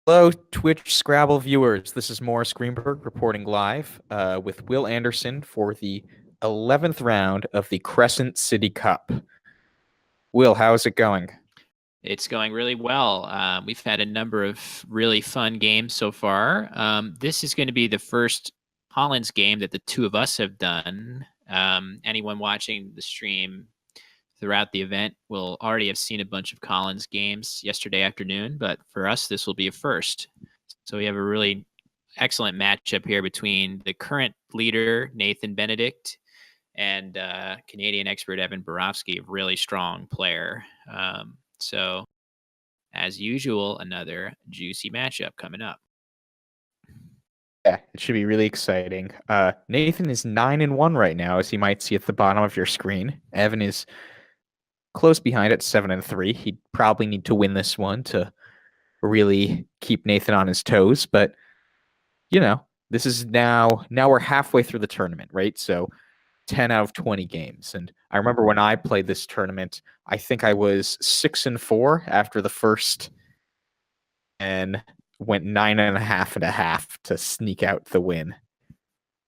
Hello, Twitch Scrabble viewers. This is Morris Greenberg reporting live with Will Anderson for the 11th round of the Crescent City Cup. Will, how's it going? It's going really well. We've had a number of really fun games so far. This is going to be the first Collins game that the two of us have done. Anyone watching the stream throughout the event will already have seen a bunch of Collins games yesterday afternoon, but for us, this will be a first. So we have a really excellent matchup here between the current leader, Nathan Benedict, and Canadian expert Evan Berofsky, a really strong player. So, as usual, another juicy matchup coming up. Yeah, it should be really exciting. Nathan is 9-1 right now, as you might see at the bottom of your screen. Evan is close behind at 7-3. He'd probably need to win this one to really keep Nathan on his toes, but this is now we're halfway through the tournament, right? So 10 out of 20 games. And I remember when I played this tournament, I think I was 6-4 after the first and went 9.5 to sneak out the win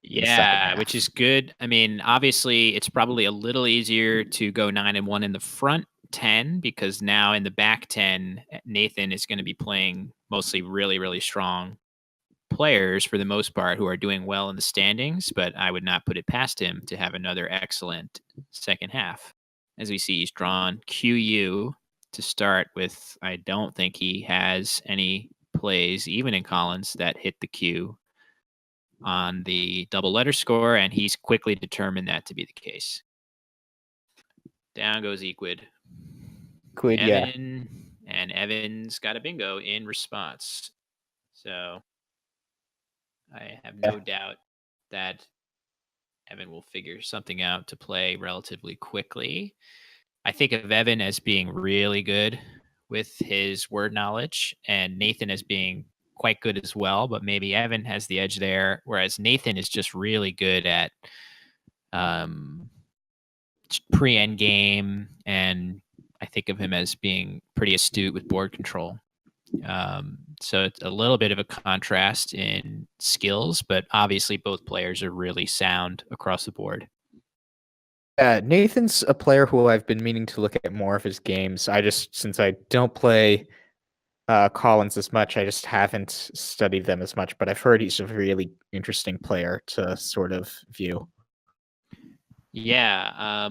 in the second Yeah, which half. is good. I mean, obviously, it's probably a little easier to go 9-1 in the front 10 because now in the back 10, Nathan is going to be playing mostly really, really strong players for the most part who are doing well in the standings, but I would not put it past him to have another excellent second half. As we see, he's drawn QU to start with. I don't think he has any plays, even in Collins, that hit the Q on the double letter score, and he's quickly determined that to be the case. Down goes Equid. Quid, yeah. Evan, and Evan's got a bingo in response. So I have Yeah. no doubt that Evan will figure something out to play relatively quickly. I think of Evan as being really good with his word knowledge, and Nathan as being quite good as well, but maybe Evan has the edge there, whereas Nathan is just really good at um, pre-end game, and I think of him as being pretty astute with board control. So it's a little bit of a contrast in skills, but obviously both players are really sound across the board. Nathan's a player who I've been meaning to look at more of his games. Since I don't play Collins as much, I just haven't studied them as much, but I've heard he's a really interesting player to sort of view. Yeah,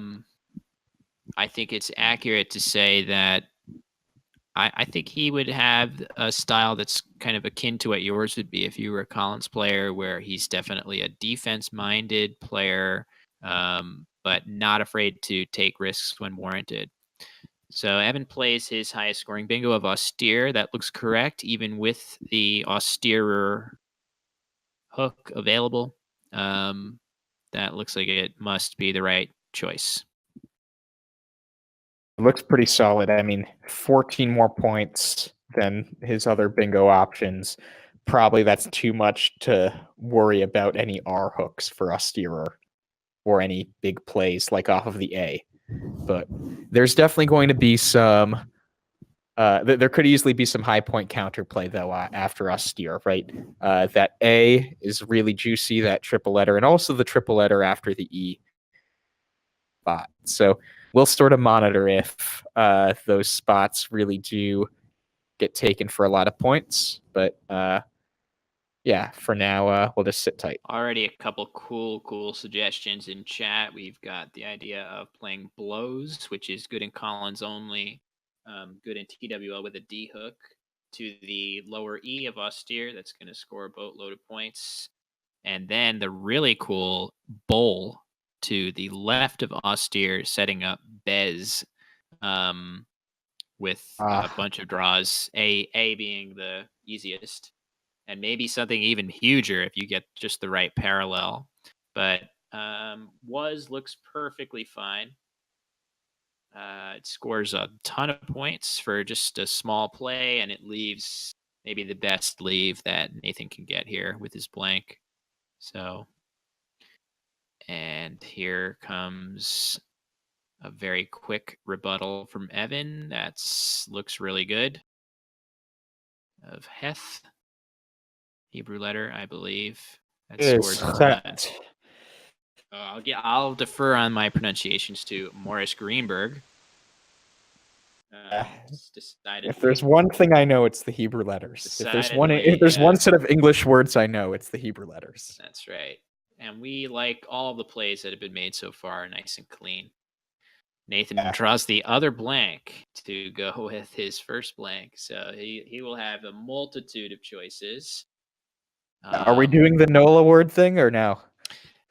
I think it's accurate to say that I think he would have a style that's kind of akin to what yours would be if you were a Collins player, where he's definitely a defense-minded player, but not afraid to take risks when warranted. So Evan plays his highest scoring bingo of austere. That looks correct, even with the austerer hook available. That looks like it must be the right choice. It looks pretty solid. I mean, 14 more points than his other bingo options. Probably that's too much to worry about any R hooks for Austerer or any big plays like off of the A. But there's definitely going to be some. There could easily be some high point counterplay though after austere, right? That A is really juicy, that triple letter, and also the triple letter after the E spot. So we'll sort of monitor if those spots really do get taken for a lot of points. But yeah, for now, we'll just sit tight. Already a couple cool suggestions in chat. We've got the idea of playing blows, which is good in Collins only, good in TWL with a D hook, to the lower E of austere. That's going to score a boatload of points. And then the really cool bowl to the left of austere, setting up Bez with a bunch of draws, A being the easiest, and maybe something even huger if you get just the right parallel. But was looks perfectly fine. It scores a ton of points for just a small play, and it leaves maybe the best leave that Nathan can get here with his blank. So, and here comes a very quick rebuttal from Evan. That looks really good. of Heth, Hebrew letter, I believe. That It is scores set. I'll defer on my pronunciations to Morris Greenberg. If there's one thing I know, it's the Hebrew letters. If there's one set of English words I know, it's the Hebrew letters. That's right. And we like all the plays that have been made so far, nice and clean. Nathan draws the other blank to go with his first blank, so he will have a multitude of choices. Are we doing the NOLA word thing or no?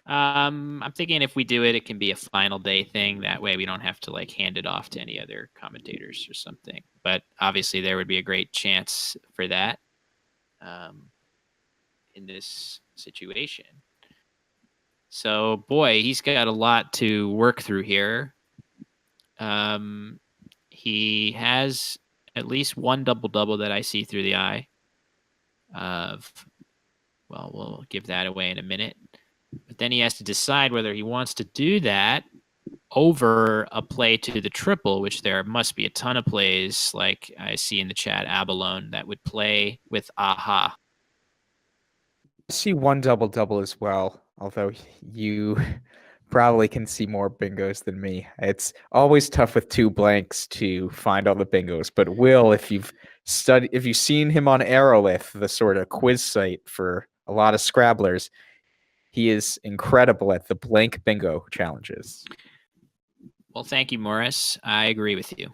I'm thinking if we do it, it can be a final day thing. That way we don't have to like hand it off to any other commentators or something. But obviously there would be a great chance for that in this situation. So boy, he's got a lot to work through here. He has at least one double-double that I see through the eye of, well, we'll give that away in a minute. But then he has to decide whether he wants to do that over a play to the triple, which there must be a ton of plays, like I see in the chat, Abalone, that would play with aha. I see one double-double as well, although you probably can see more bingos than me. It's always tough with two blanks to find all the bingos, but Will, if you've seen him on Aerolith, the sort of quiz site for a lot of Scrabblers, he is incredible at the blank bingo challenges. Well, thank you, Morris. I agree with you.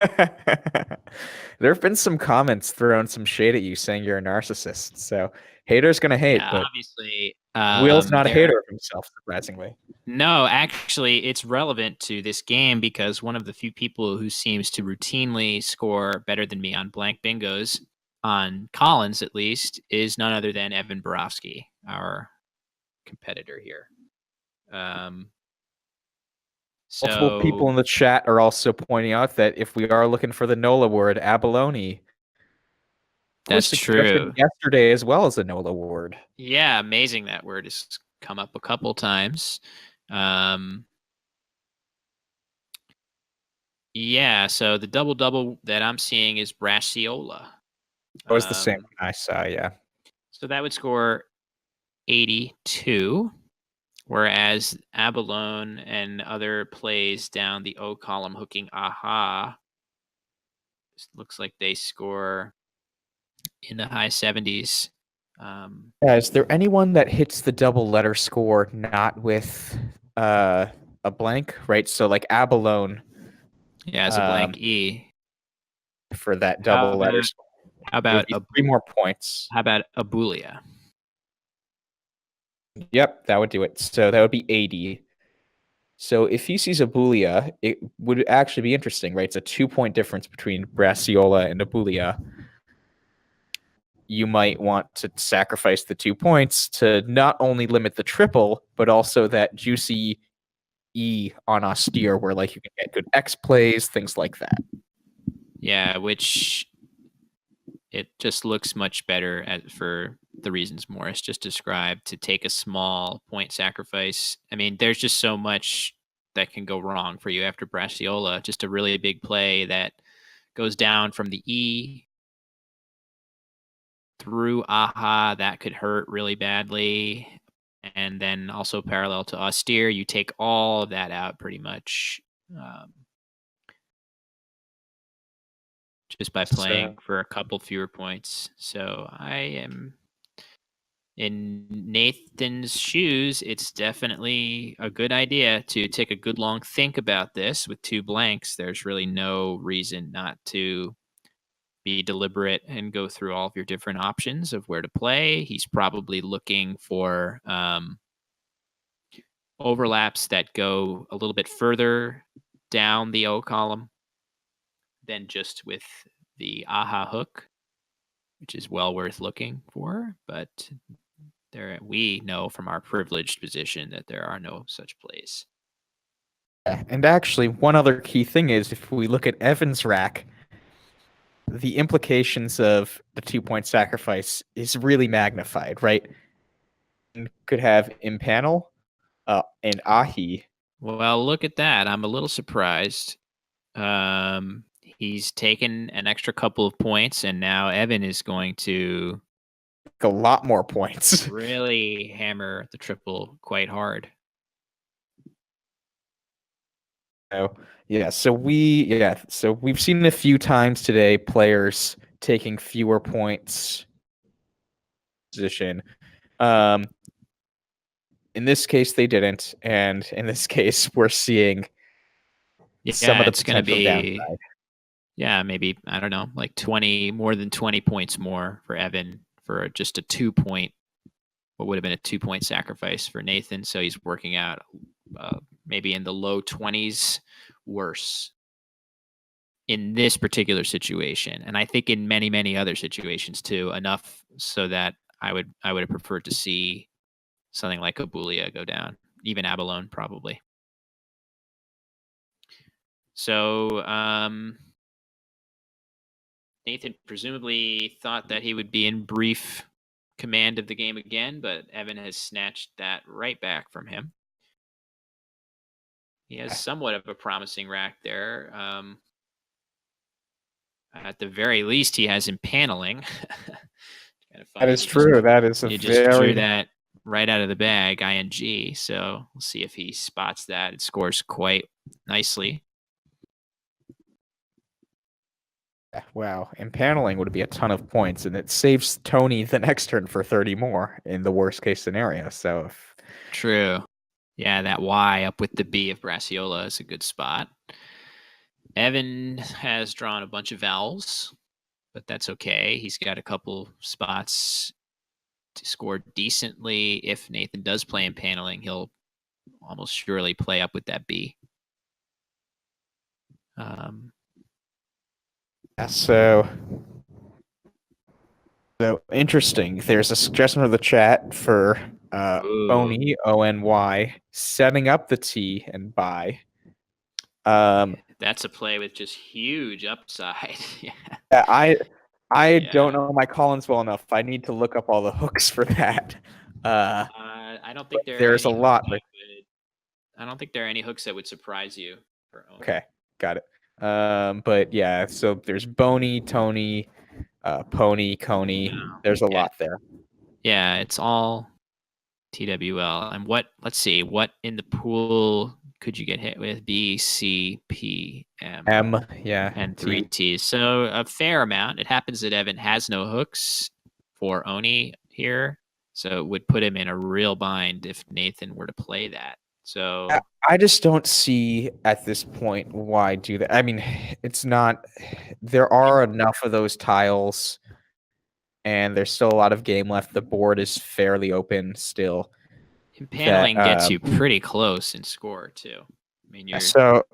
There have been some comments throwing some shade at you saying you're a narcissist. So haters gonna hate, but obviously Will's not a hater of himself, surprisingly. No, actually, it's relevant to this game because one of the few people who seems to routinely score better than me on blank bingos, on Collins at least, is none other than Evan Berofsky, our competitor here. Multiple people in the chat are also pointing out that if we are looking for the NOLA word, abalone, that's true. Yesterday as well as a NOLA word. Yeah, amazing. That word has come up a couple times. Yeah, so the double-double that I'm seeing is Brassiola. That was the same one I saw, yeah. So that would score 82, whereas Abalone and other plays down the O column hooking aha looks like they score in the high 70s. Is there anyone that hits the double letter score not with a blank, right? So like Abalone. Yeah, as a blank E. For that double letter score. How about 3 more points? How about Abulia? Yep, that would do it. So that would be 80. So if he sees Abulia, it would actually be interesting, right? It's a 2-point difference between Brassiola and Abulia. You might want to sacrifice the 2 points to not only limit the triple, but also that juicy E on austere where like you can get good X plays, things like that. Yeah, which it just looks much better for the reasons Morris just described, to take a small point sacrifice. I mean, there's just so much that can go wrong for you after Brassiola. Just a really big play that goes down from the E through aha, that could hurt really badly. And then also parallel to austere, you take all of that out pretty much. Just by playing for a couple fewer points. So I am in Nathan's shoes. It's definitely a good idea to take a good long think about this with 2 blanks. There's really no reason not to be deliberate and go through all of your different options of where to play. He's probably looking for overlaps that go a little bit further down the O column than just with the aha hook, which is well worth looking for. But we know from our privileged position that there are no such plays. And actually, one other key thing is if we look at Evan's rack, the implications of the 2-point sacrifice is really magnified, right? Could have impanel and ahi. Well, look at that. I'm a little surprised. he's taken an extra couple of points, and now Evan is going to A lot more points. really hammer the triple quite hard. So so we've seen a few times today players taking fewer points position. In this case, they didn't, and in this case, we're seeing some of the it's going to potential be downside. maybe, I don't know, like more than 20 points more for Evan for just a 2-point, what would have been a 2-point sacrifice for Nathan. So he's working out maybe in the low 20s worse in this particular situation. And I think in many, many other situations too, enough so that I would have preferred to see something like Abulia go down, even Abalone probably. So Nathan presumably thought that he would be in brief command of the game again, but Evan has snatched that right back from him. He has somewhat of a promising rack there. At the very least, he has him paneling. Kind of funny. That is true. That is a just drew very that right out of the bag, ing. So we'll see if he spots that. It scores quite nicely. wow. Impaneling would be a ton of points, and it saves Tony the next turn for 30 more in the worst case scenario. So True. Yeah, that Y up with the B of Braciola is a good spot. Evan has drawn a bunch of vowels, but that's okay. He's got a couple spots to score decently. If Nathan does play in paneling, he'll almost surely play up with that B. So interesting. There's a suggestion of the chat for Ony, Ony, setting up the T and buy. That's a play with just huge upside. I don't know my Collins well enough. I need to look up all the hooks for that. I don't think there's a lot. I don't think there are any hooks that would surprise you. Okay, got it. But yeah, so there's Boney, Tony, Pony, Coney. There's a lot there. Yeah, it's all TWL. And let's see, what in the pool could you get hit with? B, C, P, M. Yeah. And 3 T's. So a fair amount. It happens that Evan has no hooks for Oni here. So it would put him in a real bind if Nathan were to play that. So I just don't see at this point why do that. I mean, it's not. There are enough of those tiles, and there's still a lot of game left. The board is fairly open still. Impaneling gets you pretty close in score too. I mean, you're so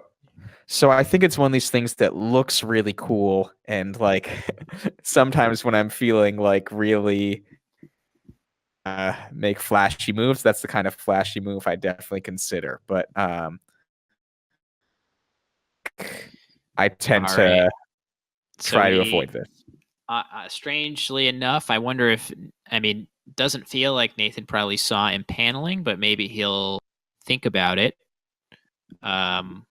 I think it's one of these things that looks really cool, and like sometimes when I'm feeling like really make flashy moves, that's the kind of flashy move I definitely consider. But I tend to try to avoid this. Strangely enough, I wonder if, doesn't feel like Nathan probably saw impaneling, but maybe he'll think about it. Well,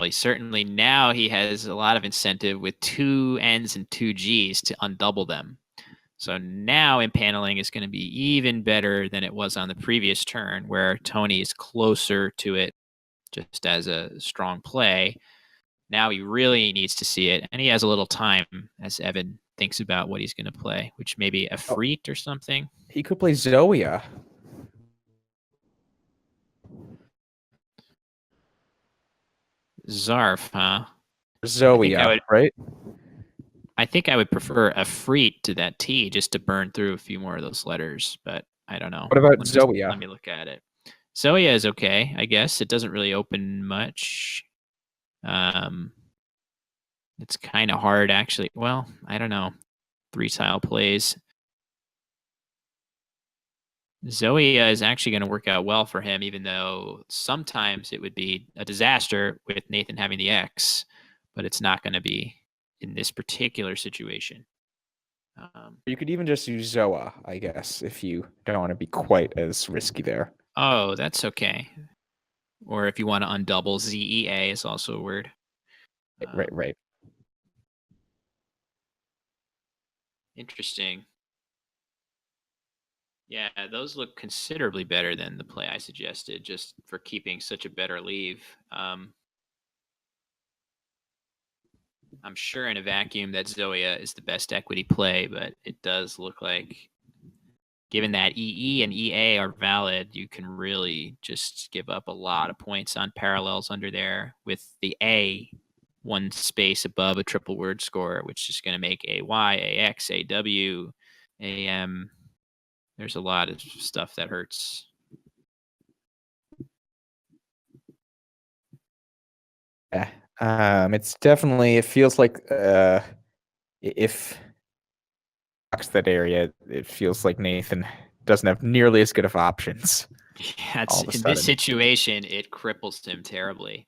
he has a lot of incentive with 2 N's and 2 G's to undouble them. So now impaneling is going to be even better than it was on the previous turn, where Tony is closer to it just as a strong play. Now he really needs to see it, and he has a little time as Evan thinks about what he's going to play, which may be a Freet or something. He could play Zoya. Zarf, huh? Zoya, right? I think I would prefer a Freet to that T just to burn through a few more of those letters, but I don't know. What about Zoya? Let me look at it. Zoya is okay, I guess. It doesn't really open much. It's kind of hard, actually. Well, I don't know. 3-tile plays. Zoya is actually going to work out well for him, even though sometimes it would be a disaster with Nathan having the X, but it's not going to be in this particular situation. You could even just use Zoa, I guess, if you don't want to be quite as risky there. Oh, that's okay. Or if you want to undouble, ZEA is also a word. Right. Interesting. Yeah, those look considerably better than the play I suggested, just for keeping such a better leave. I'm sure in a vacuum that Zoya is the best equity play, but it does look like, given that EE and EA are valid, you can really just give up a lot of points on parallels under there, with the A one space above a triple word score, which is going to make AY, AX, AW, AM. There's a lot of stuff that hurts. Yeah. It's definitely, it feels like if that area, it feels like Nathan doesn't have nearly as good of options. Yeah, All of a in this sudden. situation, it cripples him terribly.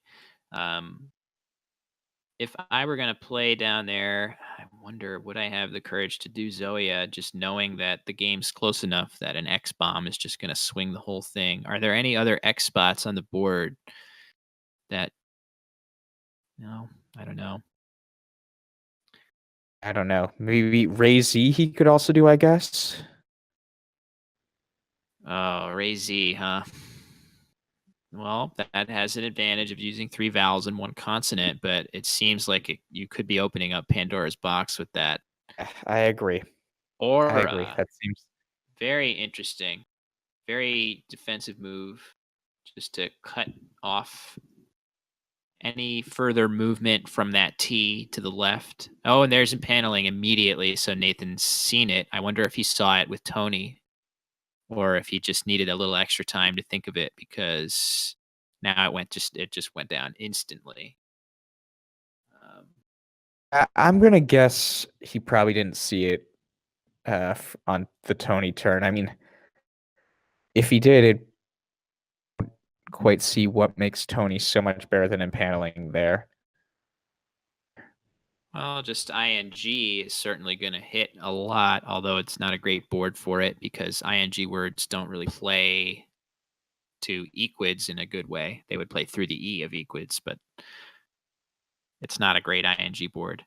If I were going to play down there, I wonder, would I have the courage to do Zoya, just knowing that the game's close enough that an X bomb is just going to swing the whole thing? Are there any other X spots on the board that, no, I don't know. I don't know. Maybe Ray Z he could also do, I guess. Oh, Ray Z, huh? Well, that has an advantage of using 3 vowels and 1 consonant, but it seems like you could be opening up Pandora's box with that. I agree. I Or agree. That seems very interesting, very defensive move, just to cut off any further movement from that T to the left. Oh, and there's paneling immediately, so Nathan's seen it. I wonder if he saw it with Tony, or if he just needed a little extra time to think of it, because now it just went down instantly. I'm gonna guess he probably didn't see it on the Tony turn. I mean, if he did, it quite see what makes Tony so much better than impaneling there. Well, just ing is certainly going to hit a lot, although it's not a great board for it, because ing words don't really play to equids in a good way. They would play through the E of equids, but it's not a great ing board.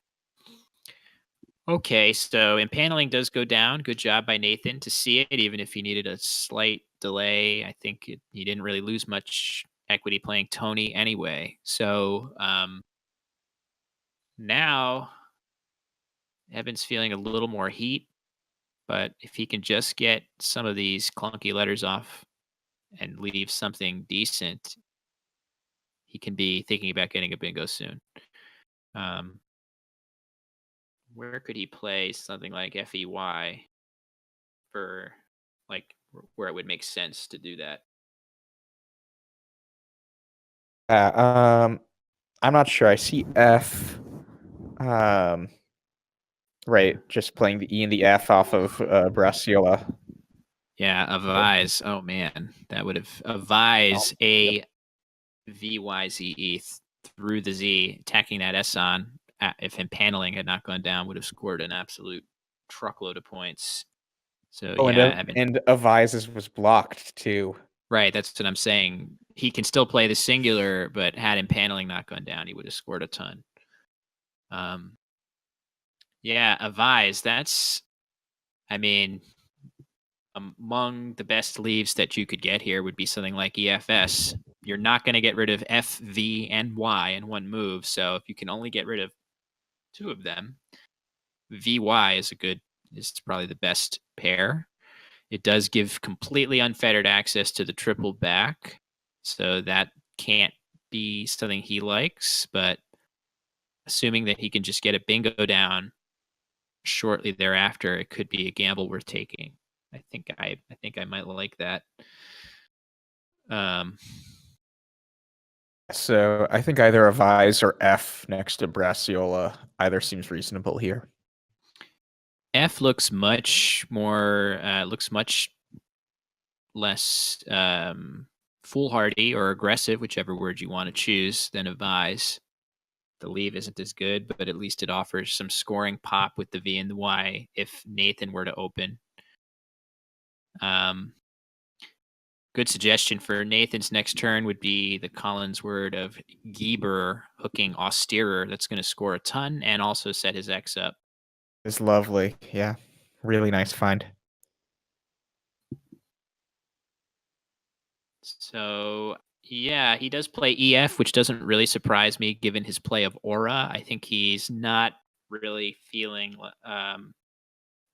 Okay, so impaneling does go down. Good job by Nathan to see it, even if he needed a slight delay. I think he didn't really lose much equity playing Tony anyway. So now Evan's feeling a little more heat, but if he can just get some of these clunky letters off and leave something decent, he can be thinking about getting a bingo soon. Where could he play something like FEY for, like, where it would make sense to do that? I'm not sure. I see F. Right, just playing the E and the F off of Braciola. Yeah, Avise. Oh man, that would have Avise Yep. AVYZE through the Z, attacking that S on. If impaneling had not gone down, would have scored an absolute truckload of points. So Oh, yeah, Evan. and Avises was blocked too. Right, that's what I'm saying. He can still play the singular, but had impaneling not gone down, he would have scored a ton. Yeah, Avise. That's, I mean, among the best leaves that you could get here would be something like EFS. You're not going to get rid of F, V, and Y in one move. So if you can only get rid of 2 of them, VY is probably the best pair. It does give completely unfettered access to the triple back. So that can't be something he likes, but assuming that he can just get a bingo down shortly thereafter, it could be a gamble worth taking. I think I might like that. So I think either Avise or F next to Braciola either seems reasonable here. F looks much more looks much less foolhardy or aggressive, whichever word you want to choose, than Avise. The leave isn't as good, but at least it offers some scoring pop with the V and the Y if Nathan were to open. Good suggestion for Nathan's next turn would be the Collins word of Geber hooking austerer. That's going to score a ton and also set his X up. It's lovely. Yeah. Really nice find. So, yeah, he does play EF, which doesn't really surprise me given his play of Aura. I think he's not really feeling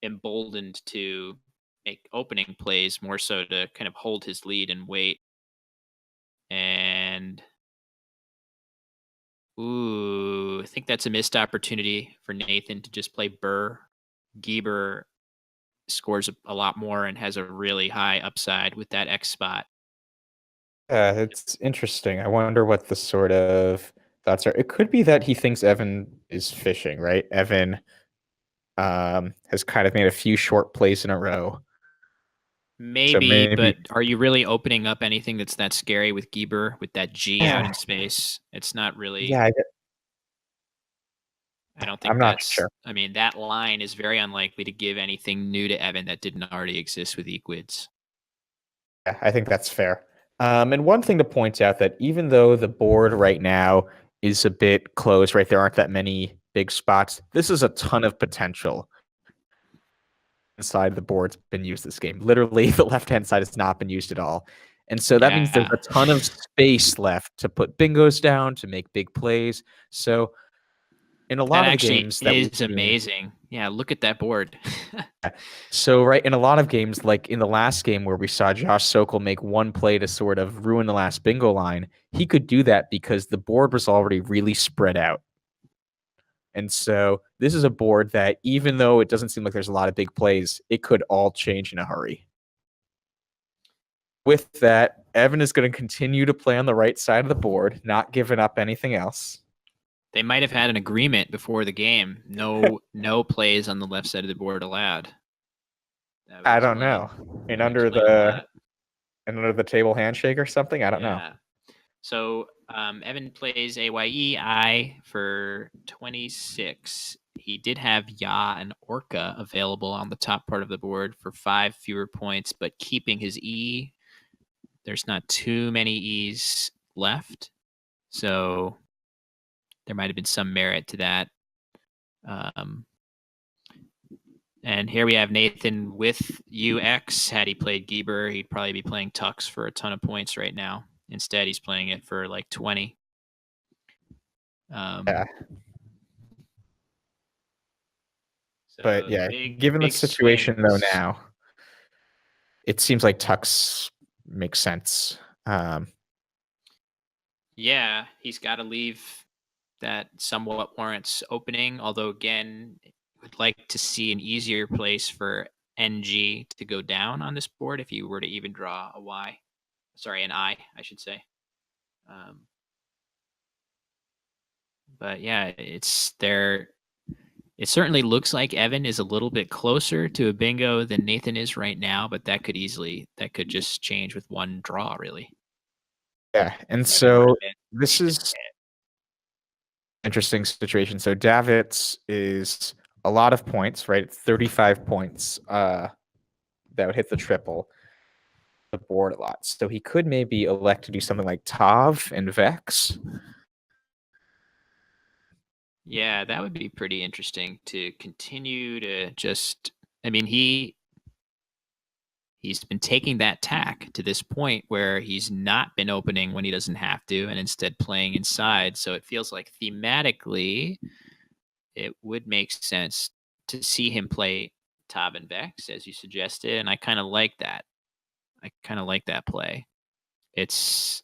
emboldened to make opening plays, more so to kind of hold his lead and wait. And ooh, I think that's a missed opportunity for Nathan to just play Burr. Geber scores a lot more and has a really high upside with that X spot. Yeah, it's interesting. I wonder what the sort of thoughts are. It could be that he thinks Evan is fishing, right? Evan has kind of made a few short plays in a row. Maybe, but are you really opening up anything that's that scary with Geber with that G out in space? It's not really. Yeah, I don't think I'm not sure. I mean, that line is very unlikely to give anything new to Evan that didn't already exist with Equids. Yeah, I think that's fair. And one thing to point out that even though the board right now is a bit closed, right, there aren't that many big spots. This is a ton of potential inside the board's been used this game. Literally, the left-hand side has not been used at all. And so that means there's a ton of space left to put bingos down, to make big plays. So in a lot of the games that is amazing. Yeah, look at that board. So, right, in a lot of games, like in the last game where we saw Josh Sokol make one play to sort of ruin the last bingo line, he could do that because the board was already really spread out. And so this is a board that, even though it doesn't seem like there's a lot of big plays, it could all change in a hurry. With that, Evan is going to continue to play on the right side of the board, not giving up anything else. They might have had an agreement before the game. No plays on the left side of the board allowed. I don't know. And under the table handshake or something? I don't know. So Evan plays AYE for 26. He did have Ya and Orca available on the top part of the board for 5 fewer points, but keeping his E. There's not too many E's left. So there might have been some merit to that. And here we have Nathan with UX. Had he played Geber, he'd probably be playing Tux for a ton of points right now. Instead, he's playing it for like 20. Yeah. So but yeah, given the situation though now, it seems like Tux makes sense. Yeah, he's got to leave that somewhat warrants opening. Although again, would like to see an easier place for NG to go down on this board if you were to even draw a Y. Sorry, an I should say. But yeah, it's there. It certainly looks like Evan is a little bit closer to a bingo than Nathan is right now, but that could just change with one draw, really. Yeah, and so this is interesting situation. So Davids is a lot of points, right? 35 points that would hit the triple the board a lot. So he could maybe elect to do something like Tav and Vex. Yeah, that would be pretty interesting to continue to just. I mean, he's been taking that tack to this point where he's not been opening when he doesn't have to, and instead playing inside. So it feels like thematically, it would make sense to see him play Tav and Vex as you suggested, and I kind of like that. I kind of like that play. It's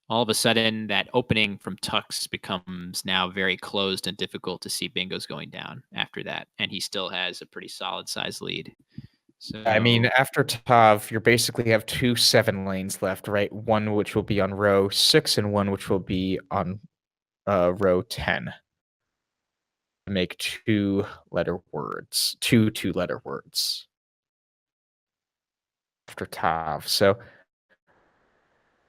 all of a sudden that opening from Tux becomes now very closed and difficult to see bingos going down after that. And he still has a pretty solid size lead. So I mean, after Tav, you basically have 2 7 lanes left, right? One which will be on row 6 and one which will be on row 10. Make 2-letter words, two 2-letter words after Tav. So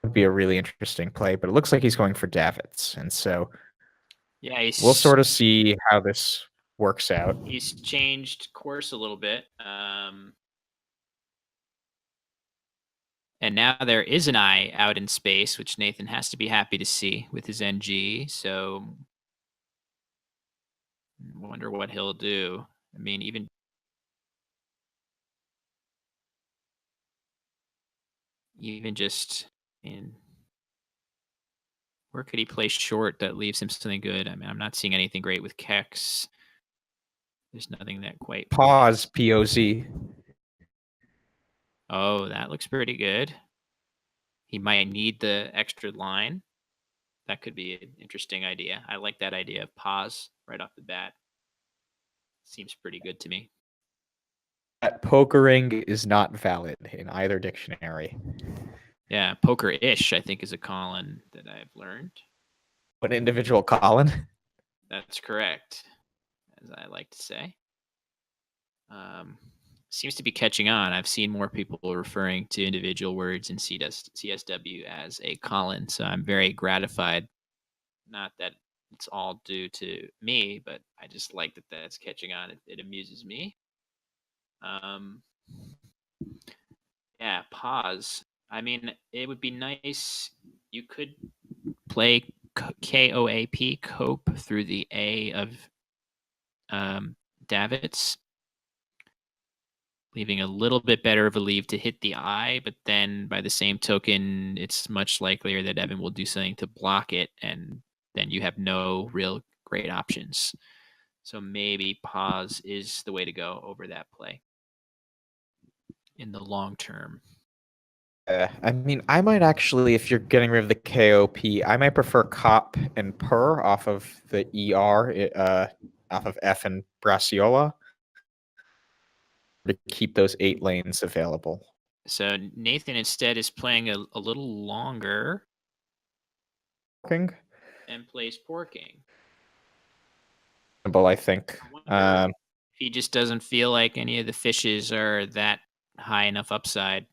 would be a really interesting play, but it looks like he's going for Davids. And so yeah, we'll sort of see how this works out. He's changed course a little bit. And now there is an eye out in space, which Nathan has to be happy to see with his NG. So I wonder what he'll do. I mean, even just in where could he play short that leaves him something good? I mean, I'm not seeing anything great with Kex. There's nothing that quite Pause, POZ. Oh, that looks pretty good. He might need the extra line. That could be an interesting idea. I like that idea of pause right off the bat. Seems pretty good to me. That pokering is not valid in either dictionary. Yeah, poker-ish, I think, is a Colin that I've learned. An individual Colin? That's correct, as I like to say. Seems to be catching on. I've seen more people referring to individual words in CSW as a Colin, so I'm very gratified. Not that it's all due to me, but I just like that that's catching on. It amuses me. Yeah, pause. I mean, it would be nice. You could play KOAP, cope, through the A of Davits, leaving a little bit better of a leave to hit the I, but then by the same token, it's much likelier that Evan will do something to block it, and then you have no real great options. So maybe pause is the way to go over that play in the long term. I mean, I might actually, if you're getting rid of the KOP, I might prefer cop and per off of the ER, off of F and Braciola to keep those 8 lanes available. So Nathan instead is playing a little longer Porking? and plays porking. I think. I wonder if he just doesn't feel like any of the fishes are that high enough upside.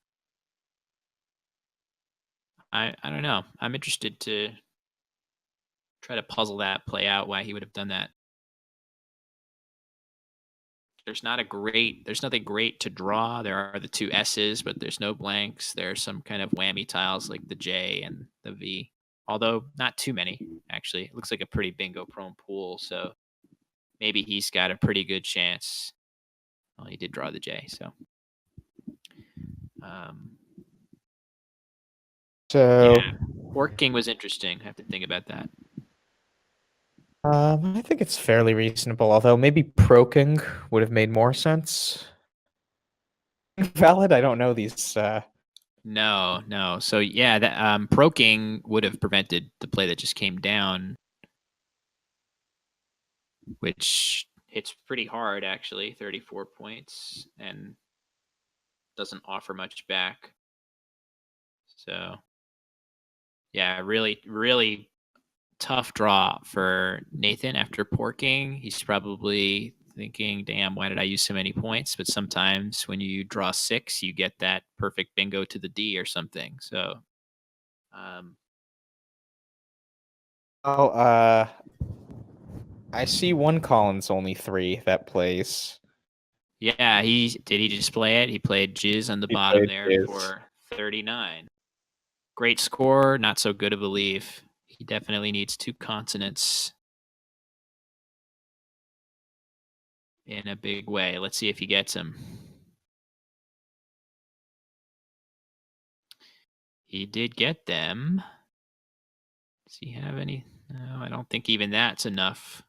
I don't know. I'm interested to try to puzzle that play out, why he would have done that. There's nothing great to draw. There are the 2 S's, but there's no blanks. There are some kind of whammy tiles like the J and the V, although not too many, actually. It looks like a pretty bingo prone pool, so maybe he's got a pretty good chance. Well, he did draw the J, so. Yeah, porking was interesting. I have to think about that. I think it's fairly reasonable, although maybe proking would have made more sense. Valid? I don't know these. No. So yeah, that proking would have prevented the play that just came down, which hits pretty hard actually, 34 points, and doesn't offer much back. So yeah, really tough draw for Nathan after porking. He's probably thinking, damn, why did I use so many points? But sometimes when you draw 6, you get that perfect bingo to the D or something. So I see one Collins only 3 that plays. yeah, he just play it? He played Jizz on the He bottom played there Jizz. for 39. Great score, not so good of a leave. He definitely needs 2 consonants in a big way. Let's see if he gets them. He did get them. Does he have any? No, I don't think even that's enough.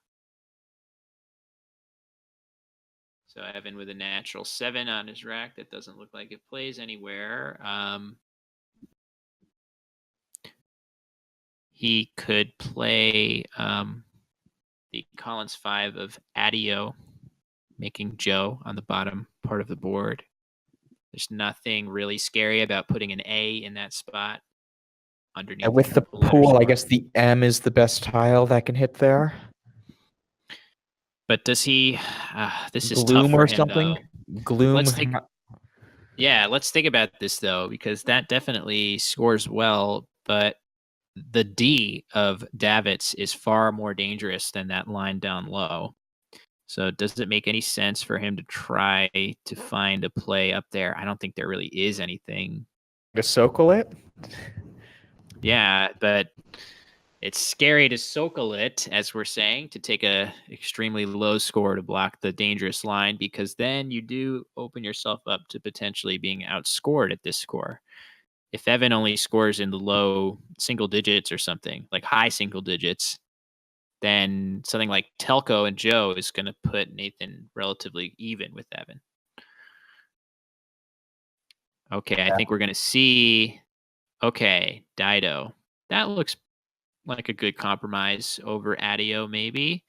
So Evan with a natural 7 on his rack. That doesn't look like it plays anywhere. He could play the Collins 5 of Adio, making Joe on the bottom part of the board. There's nothing really scary about putting an A in that spot underneath. And with the pool, I guess the M is the best tile that can hit there. But does he? This is Gloom tough for or him, something. though. Gloom. Let's think about this though, because that definitely scores well. But the D of Davits is far more dangerous than that line down low. So does it make any sense for him to try to find a play up there? I don't think there really is anything To Sokol it? Yeah, but it's scary to Sokol it, as we're saying, to take a extremely low score to block the dangerous line, because then you do open yourself up to potentially being outscored at this score. If Evan only scores in the low single digits or something, like high single digits, then something like Telco and Joe is going to put Nathan relatively even with Evan. Okay, I think we're going to see. Okay, Dido. That looks like a good compromise over Adio, maybe.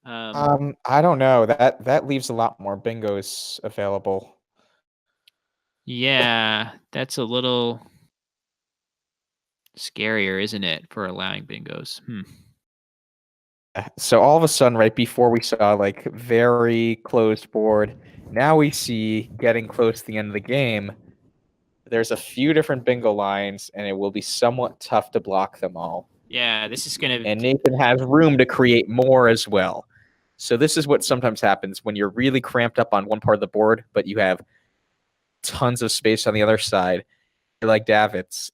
I don't know. That leaves a lot more bingos available. Yeah, that's a little scarier, isn't it, for allowing bingos? So all of a sudden, right before we saw like very closed board, now we see getting close to the end of the game. There's a few different bingo lines, and it will be somewhat tough to block them all. Yeah, this is going And to. Nathan has room to create more as well. So this is what sometimes happens when you're really cramped up on one part of the board, but you have tons of space on the other side. You're like Davids,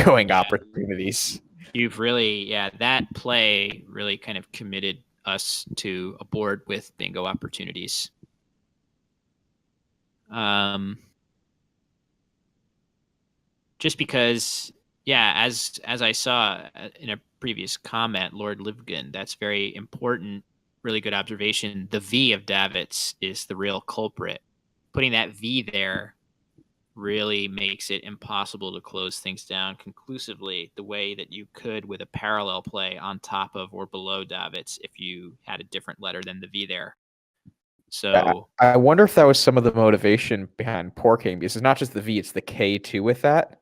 going opportunities. You've really, yeah, that play really kind of committed us to a board with bingo opportunities. Just because, yeah, as I saw in a previous comment, Lord Livgen, that's very important. Really good observation. The V of Davitz is the real culprit. Putting that V there really makes it impossible to close things down conclusively the way that you could with a parallel play on top of or below Davitz if you had a different letter than the V there. So I wonder if that was some of the motivation behind porking, because it's not just the V, it's the K too with that.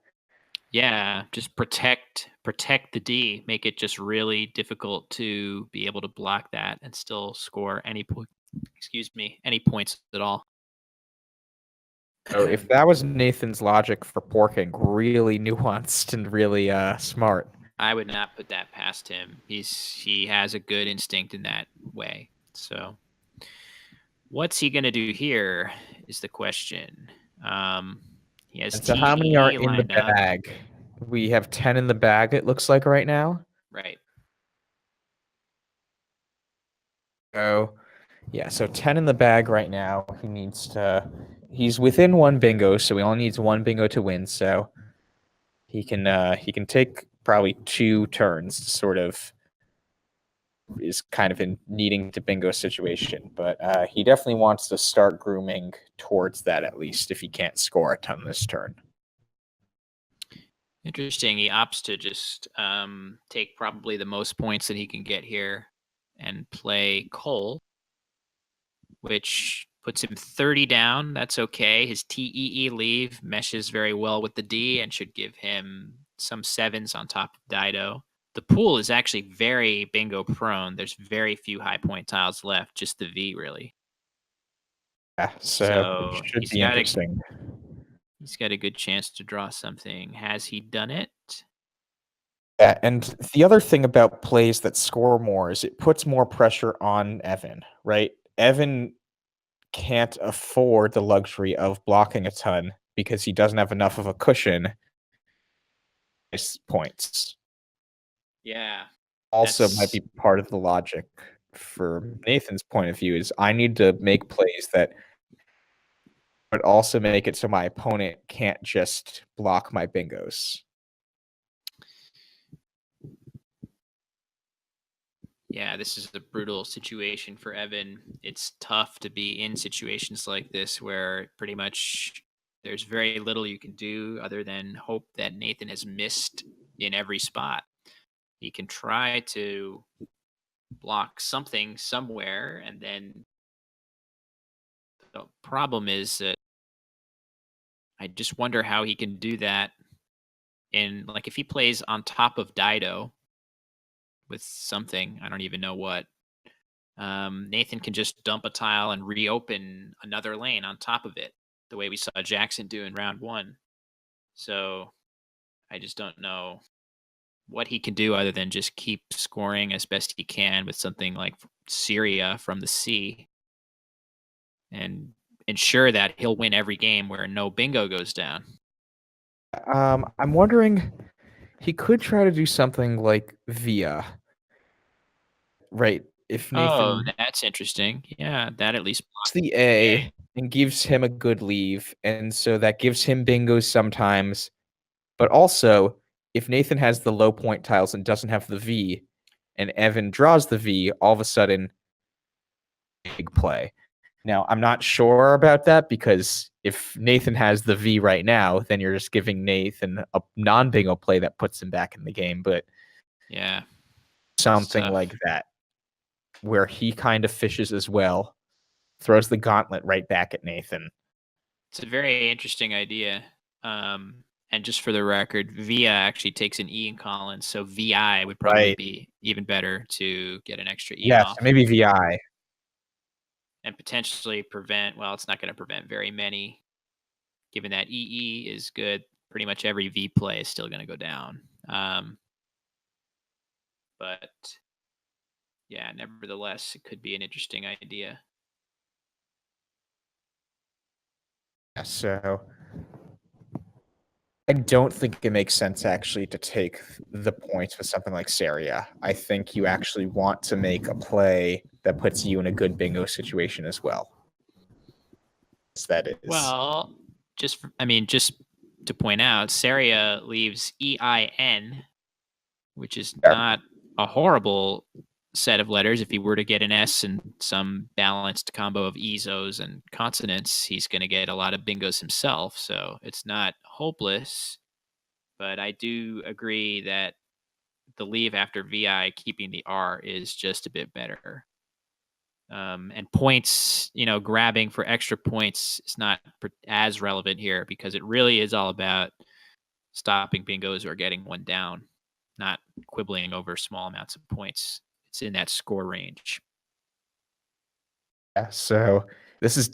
yeah, just protect the D, make it just really difficult to be able to block that and still score any any points at all. So if that was Nathan's logic for porking, really nuanced and really smart. I would not put that past him. He has a good instinct in that way. So what's he gonna do here is the question. He has And so how many are TE in the lined up. bag? We have 10 in the bag, it looks like right now. Right. So yeah, so 10 in the bag right now. He's within one bingo, so he only needs one bingo to win. So he can take probably 2 turns to sort of is kind of in needing to bingo situation. But he definitely wants to start grooming towards that at least if he can't score a ton this turn. Interesting. He opts to just take probably the most points that he can get here and play Cole, which puts him 30 down. That's okay. His TEE leave meshes very well with the D and should give him some sevens on top of Dido. The pool is actually very bingo prone. There's very few high point tiles left, just the V really. Yeah, So it should be interesting. He's got a good chance to draw something. Has he done it? Yeah, and the other thing about plays that score more is it puts more pressure on Evan, right? Evan can't afford the luxury of blocking a ton because he doesn't have enough of a cushion points. Yeah. Also might be part of the logic for Nathan's point of view is I need to make plays that but also make it so my opponent can't just block my bingos. Yeah, this is a brutal situation for Evan. It's tough to be in situations like this where pretty much there's very little you can do other than hope that Nathan has missed in every spot. He can try to block something somewhere, and then the problem is that I just wonder how he can do that in, like, if he plays on top of Dido with something, I don't even know what. Nathan can just dump a tile and reopen another lane on top of it, the way we saw Jackson do in round one. So I just don't know what he can do other than just keep scoring as best he can with something like Syria from the sea and ensure that he'll win every game where no bingo goes down. I'm wondering, he could try to do something like via, right? If Oh, Nathan that's interesting. Yeah, that at least blocks blocks the the A A. and gives him a good leave, and so that gives him bingos sometimes. But also, if Nathan has the low point tiles and doesn't have the V, and Evan draws the V, all of a sudden, big play. Now, I'm not sure about that because if Nathan has the V right now, then you're just giving Nathan a non-bingo play that puts him back in the game. But Yeah, something tough. like that, where he kind of fishes as well, throws the gauntlet right back at Nathan. It's a very interesting idea. And just for the record, Via actually takes an E in Collins, so VI would probably Right. be even better to get an extra E Yes, off maybe VI. and potentially prevent. Well, it's not going to prevent very many, given that EE is good. Pretty much every V play is still going to go down. But yeah, nevertheless, it could be an interesting idea. Yeah, so I don't think it makes sense actually to take the points with something like Saria. I think you actually want to make a play that puts you in a good bingo situation as well. That is. Well, just to point out, Saria leaves EIN, which is not a horrible set of letters. If he were to get an S and some balanced combo of E's, O's, and consonants, he's going to get a lot of bingos himself. So it's not hopeless. But I do agree that the leave after VI keeping the R is just a bit better. And points, grabbing for extra points is not as relevant here because it really is all about stopping bingos or getting one down, not quibbling over small amounts of points. It's in that score range. Yeah, so this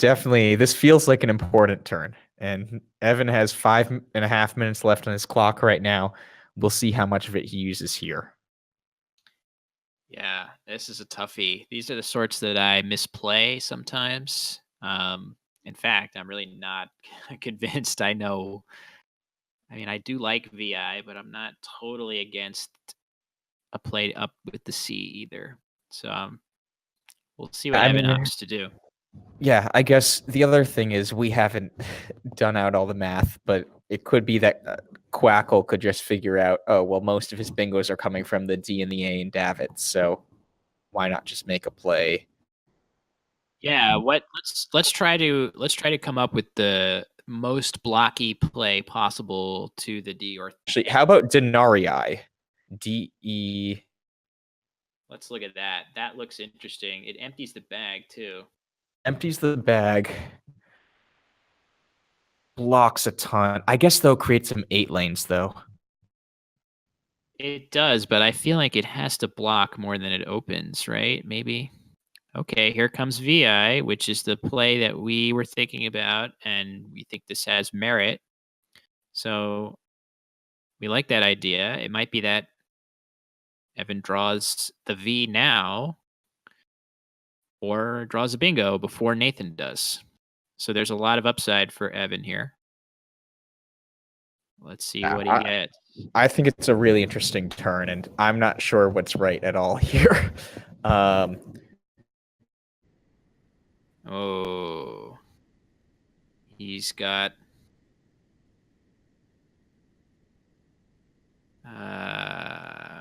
feels like an important turn. And Evan has 5.5 minutes left on his clock right now. We'll see how much of it he uses here. Yeah, this is a toughie. These are the sorts that I misplay sometimes. In fact, I'm really not convinced I know. I mean, I do like VI, but I'm not totally against a play up with the C either. So we'll see what Evan opts to do. Yeah, I guess the other thing is we haven't done out all the math, but it could be that Quackle could just figure out, oh, well, most of his bingos are coming from the D and the A and Davit, so why not just make a play? Yeah, let's try to come up with the most blocky play possible to the D or Actually, how about Denarii? DE. Let's look at that. That looks interesting. It empties the bag too. Empties the bag. Blocks a ton. I guess though creates some 8 lanes though. It does, but I feel like it has to block more than it opens, right? Maybe. Okay, here comes VI, which is the play that we were thinking about, and we think this has merit. So we like that idea. It might be that Evan draws the V now or draws a bingo before Nathan does. So there's a lot of upside for Evan here. Let's see what he gets. I think it's a really interesting turn, and I'm not sure what's right at all here. Oh, he's got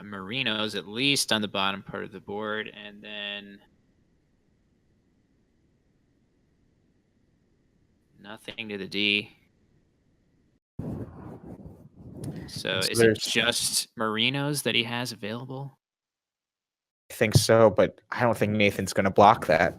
Marinos at least on the bottom part of the board, and then nothing to the D. So is it just Marinos that he has available? I think so, but I don't think Nathan's going to block that.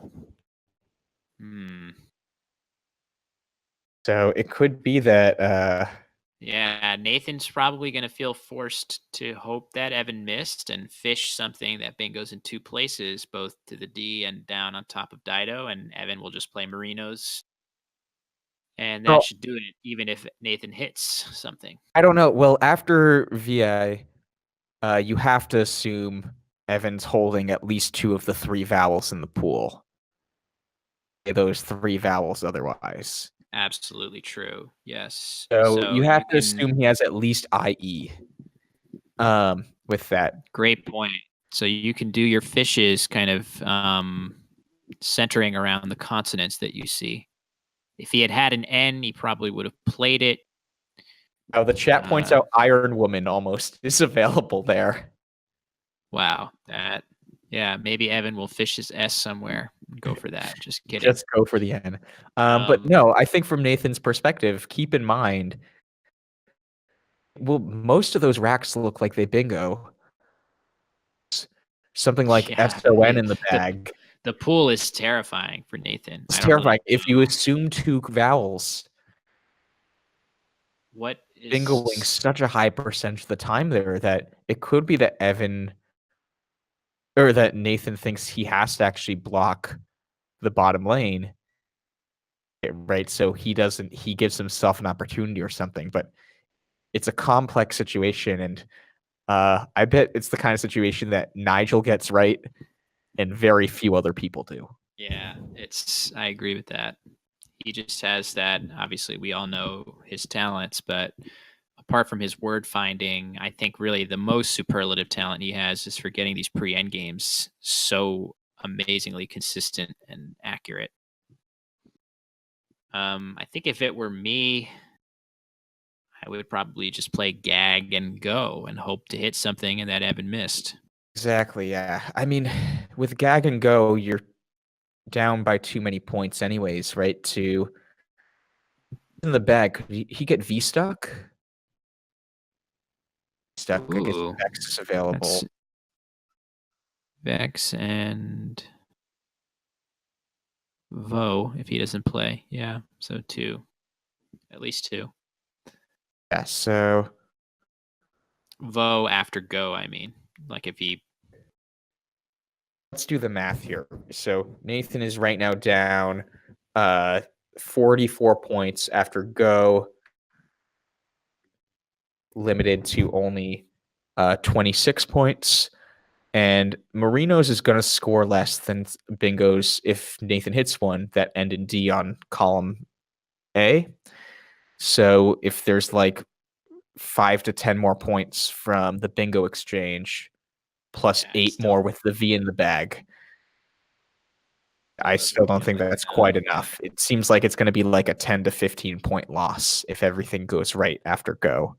So it could be that. Yeah, Nathan's probably going to feel forced to hope that Evan missed and fish something that bingos in 2 places, both to the D and down on top of Dido, and Evan will just play Marinos. And that should do it, even if Nathan hits something. I don't know. Well, after VA, you have to assume Evan's holding at least 2 of the 3 vowels in the pool. those 3 vowels otherwise. Absolutely true. Yes. So you have to can. assume he has at least IE with that. Great point. So you can do your fishes kind of centering around the consonants that you see. If he had an N, he probably would have played it. Oh, the chat points out Iron Woman almost is available there. Wow. Yeah, maybe Evan will fish his S somewhere and go for that. Just kidding. Just go for the N. But no, I think from Nathan's perspective, keep in mind, well, most of those racks look like they bingo. Something like SON in the bag. The pool is terrifying for Nathan. It's terrifying. If you assume 2 vowels, what is bingoing such a high percentage of the time there that it could be that that Nathan thinks he has to actually block the bottom lane, right? So he gives himself an opportunity or something, but it's a complex situation, and I bet it's the kind of situation that Nigel gets right and very few other people do. Yeah, I agree with that. He just has that. Obviously, we all know his talents, but apart from his word finding, I think really the most superlative talent he has is for getting these pre-end games so amazingly consistent and accurate. I think if it were me, I would probably just play gag and go and hope to hit something and that Evan missed. Exactly, yeah. I mean, with gag and go, you're down by too many points anyways, right? To in the bag, could he get V stuck? Stuck, I guess Ooh, Vex is available. Vex and Vo if he doesn't play. Yeah, so 2. At least 2. Yeah, so Vo after go, I mean. Like if he let's do the math here. So Nathan is right now down 44 points after go, limited to only 26 points. And Marino's is going to score less than Bingo's if Nathan hits one that end in D on column A. So if there's like 5 to 10 more points from the Bingo exchange, plus 8 more with the V in the bag, I still don't think that's quite enough. It seems like it's going to be like a 10 to 15 point loss if everything goes right after go.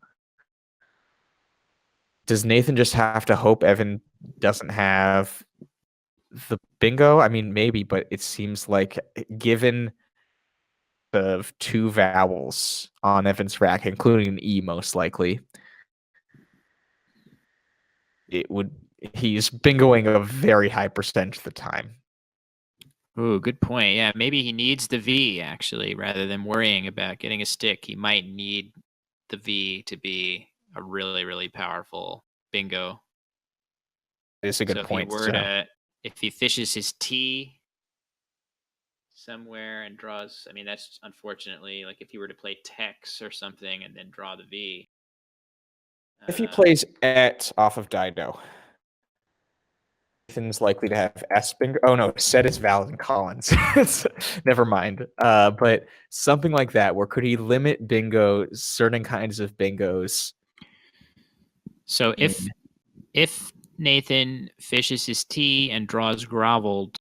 Does Nathan just have to hope Evan doesn't have the bingo? I mean, maybe, but it seems like given the 2 vowels on Evan's rack, including an E most likely, he's bingoing a very high percentage of the time. Ooh, good point. Yeah, maybe he needs the V actually, rather than worrying about getting a stick. He might need the V to be a really, really powerful bingo. It's a good point. If he fishes his T somewhere and draws, I mean, that's unfortunately like if he were to play Tex or something and then draw the V. If he plays Et off of Dido, Nathan's likely to have S bingo. Oh no, set is valid in Collins. Never mind. But something like that, where could he limit bingo, certain kinds of bingos? So if Nathan fishes his T and draws groveled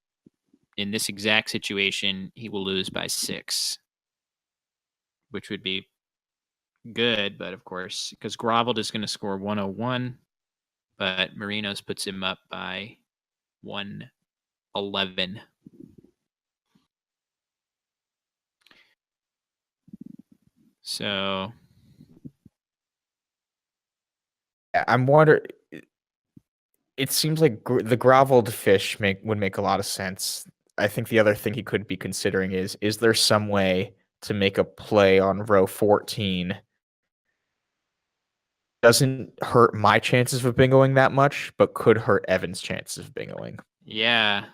in this exact situation, he will lose by 6, which would be good. But of course, because groveled is going to score 101, but Marinos puts him up by 111. So I'm wondering. It seems like the groveled fish would make a lot of sense. I think the other thing he could be considering is there some way to make a play on row 14? Doesn't hurt my chances of bingoing that much, but could hurt Evan's chances of bingoing. Yeah.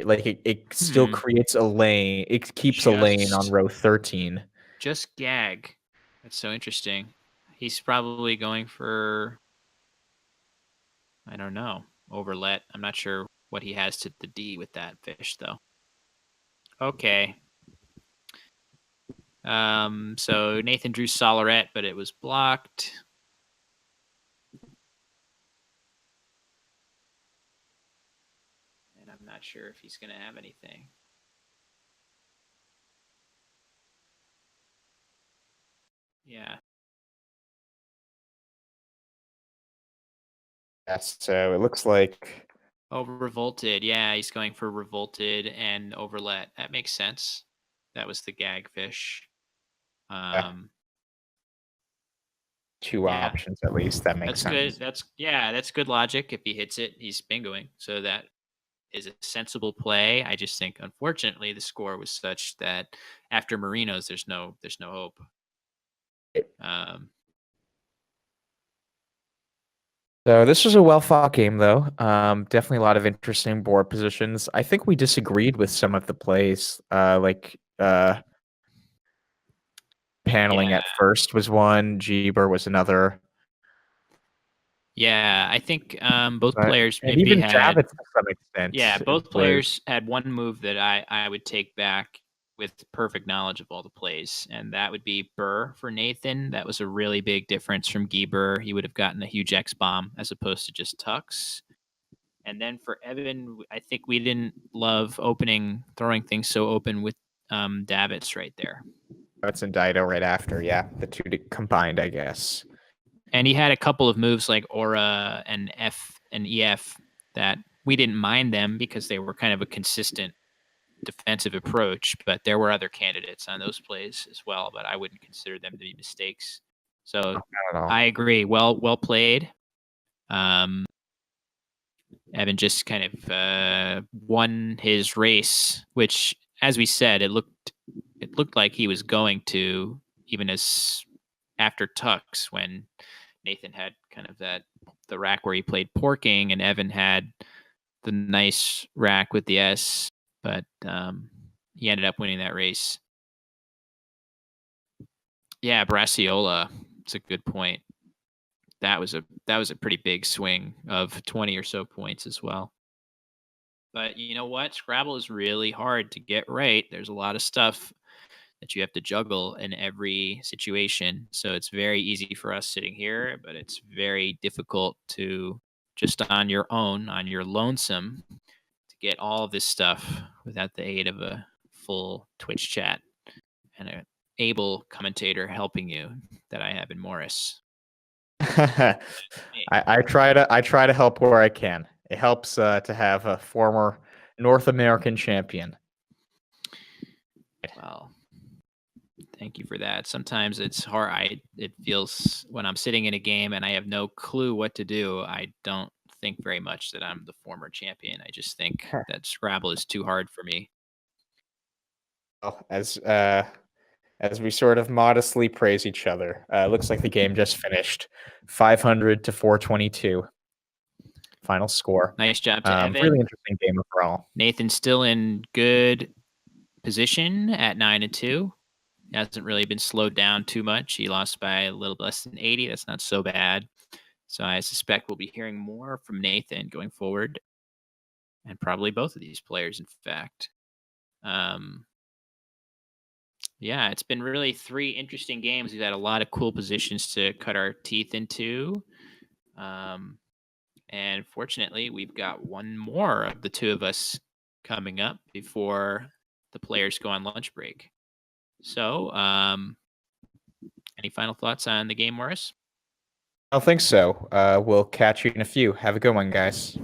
Like it still creates a lane. It keeps a lane on row 13. Just gag. That's so interesting. He's probably going for, I don't know, overlet. I'm not sure what he has to the D with that fish, though. Okay. So Nathan drew Soleret, but it was blocked. And I'm not sure if he's going to have anything. Yeah. Yes, so it looks like Oh, Revolted. Yeah, he's going for Revolted and Overlet. That makes sense. That was the gag fish. two Yeah. options at least. That makes That's sense. good. That's good logic. If he hits it, he's bingoing. So that is a sensible play. I just think, unfortunately, the score was such that after Marinos, there's no hope. So this was a well-fought game, though. Definitely a lot of interesting board positions. I think we disagreed with some of the plays, paneling at first was one, Jeeber was another. Yeah, I think both players and maybe even had. Javits to some extent. Yeah, both was- players had one move that I would take back with perfect knowledge of all the plays, and that would be Burr for Nathan. That was a really big difference from Gieber. He would have gotten a huge X bomb as opposed to just tucks. And then for Evan, I think we didn't love throwing things so open with Davitz right there. Davitz and Dido right after. Yeah, the two combined, I guess. And he had a couple of moves like Aura and F and EF that we didn't mind them because they were kind of a consistent defensive approach, but there were other candidates on those plays as well, but I wouldn't consider them to be mistakes. So I agree. Well played. Evan just kind of won his race, which, as we said, it looked like he was going to, even as after tucks, when Nathan had kind of the rack where he played porking, and Evan had the nice rack with the S, but he ended up winning that race. Yeah, Brassiola. It's a good point. That was a pretty big swing of 20 or so points as well. But you know what? Scrabble is really hard to get right. There's a lot of stuff that you have to juggle in every situation. So it's very easy for us sitting here, but it's very difficult to just on your own, on your lonesome, to get all of this stuff without the aid of a full Twitch chat and an able commentator helping you that I have in Morris. I try to help where I can. It helps to have a former North American champion. Well, thank you for that. Sometimes it's hard. It feels when I'm sitting in a game and I have no clue what to do, I don't think very much that I'm the former champion. I just think that Scrabble is too hard for me. Well, as we sort of modestly praise each other, looks like the game just finished 500 to 422. Final score. Nice job to Evan. Really interesting game overall. Nathan's still in good position at 9-2. He hasn't really been slowed down too much. He lost by a little less than 80. That's not so bad. So I suspect we'll be hearing more from Nathan going forward, and probably both of these players, in fact. Yeah, it's been really 3 interesting games. We've had a lot of cool positions to cut our teeth into. And fortunately, we've got one more of the two of us coming up before the players go on lunch break. So, any final thoughts on the game, Morris? I don't think so. We'll catch you in a few. Have a good one, guys.